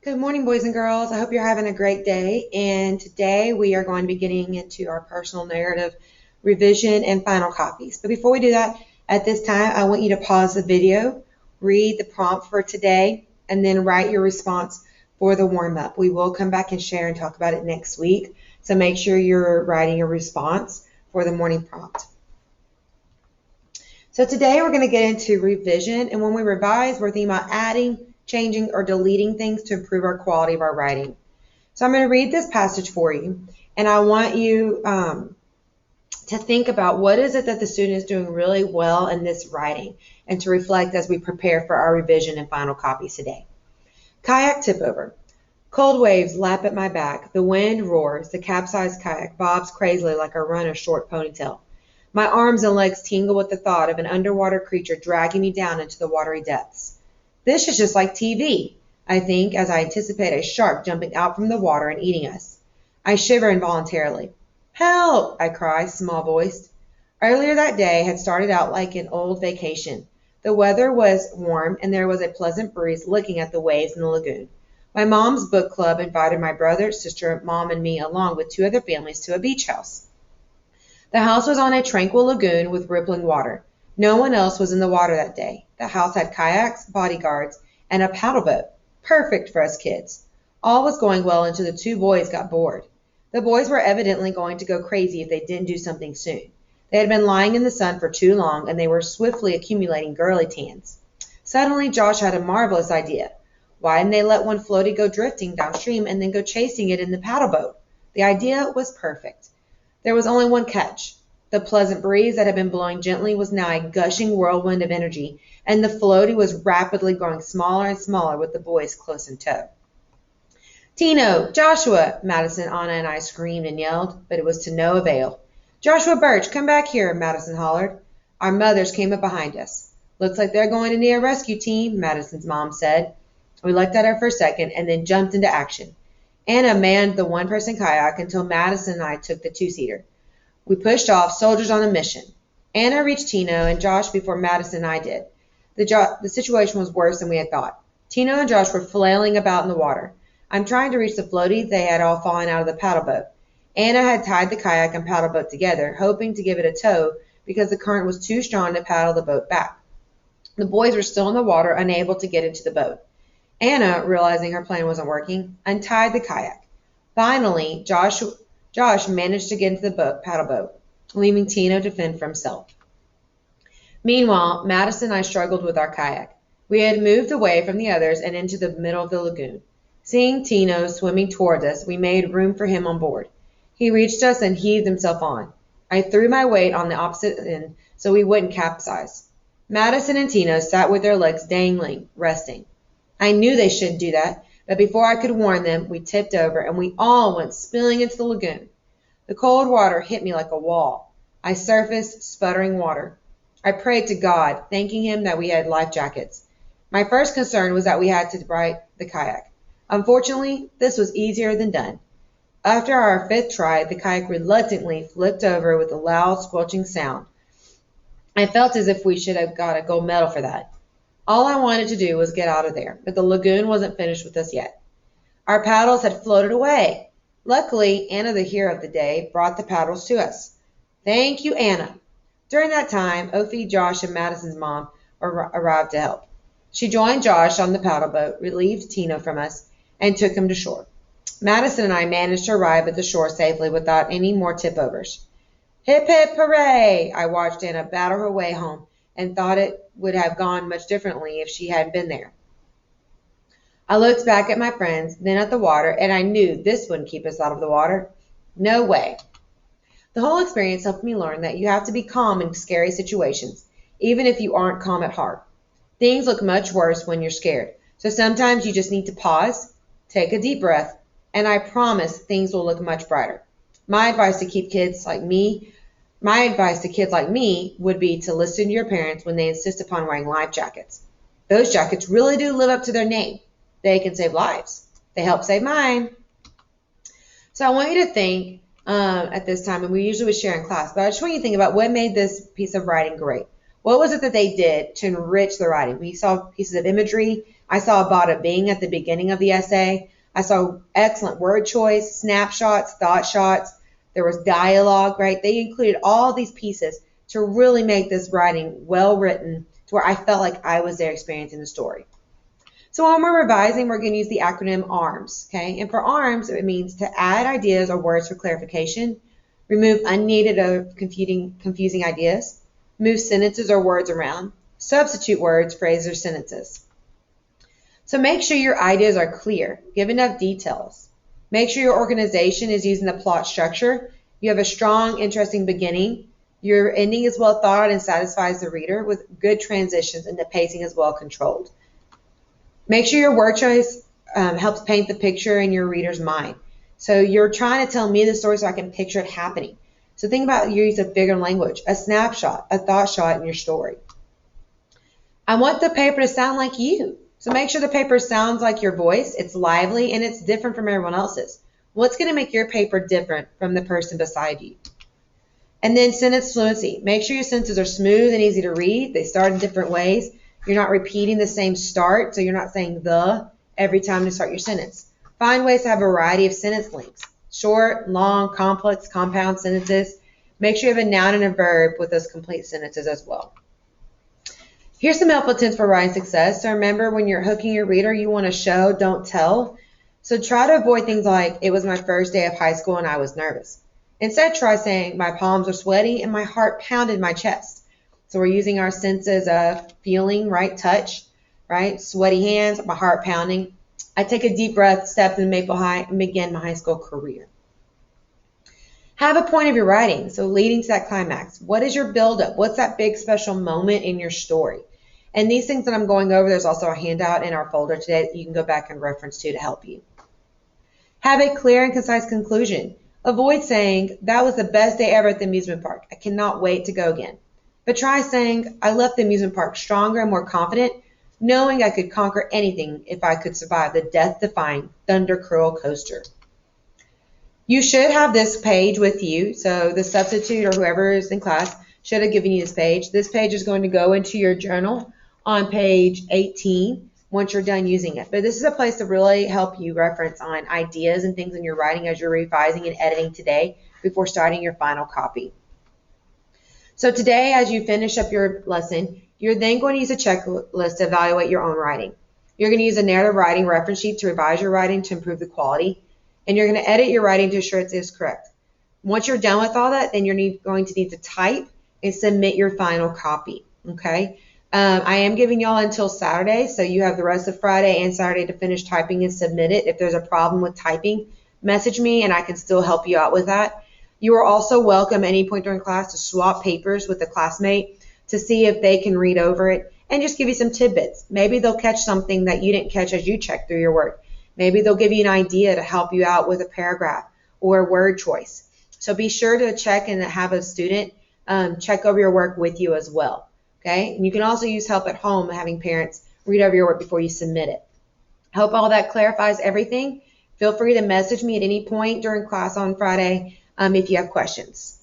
Good morning, boys and girls. I hope you're having a great day. And today we are going to be getting into our personal narrative revision and final copies. But before we do that, at this time, I want you to pause the video, read the prompt for today, and then write your response for the warm-up. We will come back and share and talk about it next week. So make sure you're writing your response for the morning prompt. So today we're going to get into revision. And when we revise, we're thinking about adding, changing, or deleting things to improve our quality of our writing. So I'm going to read this passage for you, and I want you to think about what is it that the student is doing really well in this writing, and to reflect as we prepare for our revision and final copies today. Kayak tip over. Cold waves lap at my back. The wind roars. The capsized kayak bobs crazily like a runner's short ponytail. My arms and legs tingle with the thought of an underwater creature dragging me down into the watery depths. This is just like TV, I think, as I anticipate a shark jumping out from the water and eating us. I shiver involuntarily. Help! I cry, small-voiced. Earlier that day had started out like an old vacation. The weather was warm, and there was a pleasant breeze licking at the waves in the lagoon. My mom's book club invited my brother, sister, mom, and me, along with 2 other families, to a beach house. The house was on a tranquil lagoon with rippling water. No one else was in the water that day. The house had kayaks, bodyguards, and a paddle boat. Perfect for us kids. All was going well until the 2 boys got bored. The boys were evidently going to go crazy if they didn't do something soon. They had been lying in the sun for too long, and they were swiftly accumulating girly tans. Suddenly, Josh had a marvelous idea. Why didn't they let one floaty go drifting downstream and then go chasing it in the paddle boat? The idea was perfect. There was only one catch. The pleasant breeze that had been blowing gently was now a gushing whirlwind of energy, and the floaty was rapidly growing smaller and smaller with the boys close in tow. Tino! Joshua! Madison, Anna, and I screamed and yelled, but it was to no avail. Joshua Birch, come back here, Madison hollered. Our mothers came up behind us. Looks like they're going to need a rescue team, Madison's mom said. We looked at her for a second and then jumped into action. Anna manned the 1-person kayak until Madison and I took the 2-seater. We pushed off, soldiers on a mission. Anna reached Tino and Josh before Madison and I did. The situation was worse than we had thought. Tino and Josh were flailing about in the water. I'm trying to reach the floaty. They had all fallen out of the paddle boat. Anna had tied the kayak and paddle boat together, hoping to give it a tow because the current was too strong to paddle the boat back. The boys were still in the water, unable to get into the boat. Anna, realizing her plan wasn't working, untied the kayak. Finally, Josh managed to get into the paddle boat, leaving Tino to fend for himself. Meanwhile, Madison and I struggled with our kayak. We had moved away from the others and into the middle of the lagoon. Seeing Tino swimming towards us, we made room for him on board. He reached us and heaved himself on. I threw my weight on the opposite end so we wouldn't capsize. Madison and Tino sat with their legs dangling, resting. I knew they shouldn't do that, but before I could warn them, we tipped over and we all went spilling into the lagoon. The cold water hit me like a wall. I surfaced, sputtering water. I prayed to God, thanking him that we had life jackets. My first concern was that we had to right the kayak. Unfortunately, this was easier than done. After our 5th try, the kayak reluctantly flipped over with a loud, squelching sound. I felt as if we should have got a gold medal for that. All I wanted to do was get out of there, but the lagoon wasn't finished with us yet. Our paddles had floated away. Luckily, Anna, the hero of the day, brought the paddles to us. Thank you, Anna. During that time, Ophi, Josh, and Madison's mom arrived to help. She joined Josh on the paddle boat, relieved Tino from us, and took him to shore. Madison and I managed to arrive at the shore safely without any more tip-overs. Hip, hip, hooray! I watched Anna battle her way home and thought it would have gone much differently if she hadn't been there. I looked back at my friends, then at the water, and I knew this wouldn't keep us out of the water. No way. The whole experience helped me learn that you have to be calm in scary situations, even if you aren't calm at heart. Things look much worse when you're scared, so sometimes you just need to pause, take a deep breath, and I promise things will look much brighter. My advice to kids like me would be to listen to your parents when they insist upon wearing life jackets. Those jackets really do live up to their name. They can save lives. They help save mine. So I want you to think at this time, and we usually would share in class, but I just want you to think about what made this piece of writing great. What was it that they did to enrich the writing? We saw pieces of imagery, I saw a bada bing at the beginning of the essay. I saw excellent word choice, snapshots, thought shots. There was dialogue, right? They included all these pieces to really make this writing well written to where I felt like I was there experiencing the story. So when we're revising, we're going to use the acronym ARMS, okay? And for ARMS, it means to add ideas or words for clarification, remove unneeded or confusing ideas, move sentences or words around, substitute words, phrases, or sentences. So make sure your ideas are clear, give enough details. Make sure your organization is using the plot structure. You have a strong, interesting beginning. Your ending is well thought out and satisfies the reader with good transitions, and the pacing is well controlled. Make sure your word choice helps paint the picture in your reader's mind. So you're trying to tell me the story so I can picture it happening. So think about your use of figure language, a snapshot, a thought shot in your story. I want the paper to sound like you. So make sure the paper sounds like your voice, it's lively, and it's different from everyone else's. What's going to make your paper different from the person beside you? And then sentence fluency. Make sure your sentences are smooth and easy to read. They start in different ways. You're not repeating the same start, so you're not saying the every time to start your sentence. Find ways to have a variety of sentence lengths. Short, long, complex, compound sentences. Make sure you have a noun and a verb with those complete sentences as well. Here's some helpful tips for writing success. So remember, when you're hooking your reader, you want to show, don't tell. So try to avoid things like, it was my first day of high school and I was nervous. Instead, try saying, my palms are sweaty and my heart pounded my chest. So we're using our senses of feeling, right? Touch, right? Sweaty hands, my heart pounding. I take a deep breath, stepped in Maple High, and began my high school career. Have a point of your writing, so leading to that climax. What is your buildup? What's that big special moment in your story? And these things that I'm going over, there's also a handout in our folder today that you can go back and reference to help you. Have a clear and concise conclusion. Avoid saying, that was the best day ever at the amusement park. I cannot wait to go again. But try saying, I left the amusement park stronger and more confident, knowing I could conquer anything if I could survive the death-defying Thunder Curl coaster. You should have this page with you, so the substitute or whoever is in class should have given you this page. This page is going to go into your journal on page 18 once you're done using it. But this is a place to really help you reference on ideas and things in your writing as you're revising and editing today before starting your final copy. So today, as you finish up your lesson, you're then going to use a checklist to evaluate your own writing. You're going to use a narrative writing reference sheet to revise your writing to improve the quality, and you're going to edit your writing to ensure it is correct. Once you're done with all that, then you're going to need to type and submit your final copy, okay? I am giving y'all until Saturday, so you have the rest of Friday and Saturday to finish typing and submit it. If there's a problem with typing, message me and I can still help you out with that. You are also welcome at any point during class to swap papers with a classmate to see if they can read over it and just give you some tidbits. Maybe they'll catch something that you didn't catch as you check through your work. Maybe they'll give you an idea to help you out with a paragraph or a word choice. So be sure to check and have a student check over your work with you as well. Okay? And you can also use help at home, having parents read over your work before you submit it. I hope all that clarifies everything. Feel free to message me at any point during class on Friday if you have questions.